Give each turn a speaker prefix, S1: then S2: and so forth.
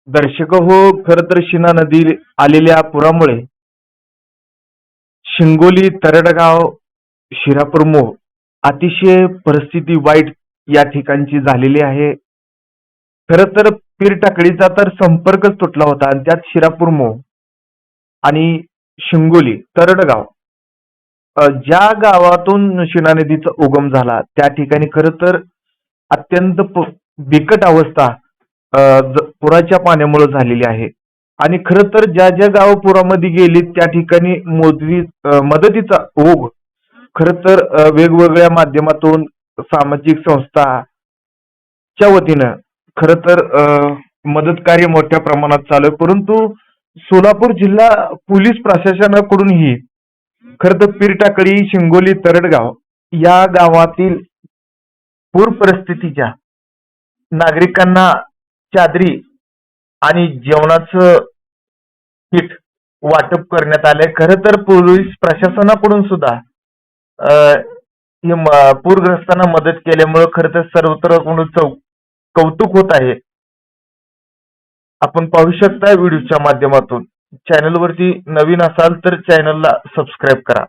S1: दर्शक हो, खर तर शिना नदी आलेल्या पुरामुळे शिंगोली, तरडगाव, शिरापूर मोह अतिशय परिस्थिती वाईट या ठिकाणची झालेली आहे. खरं तर पीर टाकळीचा तर संपर्कच तुटला होता आणि त्यात शिरापूर मोह आणि शिंगोली, तरडगाव ज्या गावातून शिना नदीचा उगम झाला त्या ठिकाणी खरं तर अत्यंत बिकट अवस्था पुराच्या पाण्यामुळे झालेली आहे. आणि खरं तर ज्या ज्या गाव पुरामध्ये गेली त्या ठिकाणी मदतीचा ओघ खरं तर वेगवेगळ्या माध्यमातून सामाजिक संस्थाच्या वतीनं खरं तर मदत कार्य मोठ्या प्रमाणात चालू आहे. परंतु सोलापूर जिल्हा पोलीस प्रशासनाकडूनही खरं तर पीरटाकळी, शिंगोली, तरडगाव या गावातील पूर परिस्थितीच्या नागरिकांना चादरी आणि जेवणाचं किट वाटप करण्यात आलंय. खरं तर पोलीस प्रशासनाकडून सुद्धा पूरग्रस्तांना मदत केल्यामुळे खरं तर सर्वत्र कौतुक होत आहे. आपण पाहू शकता व्हिडिओच्या माध्यमातून. चॅनलवरती नवीन असाल तर चॅनलला सबस्क्राईब करा.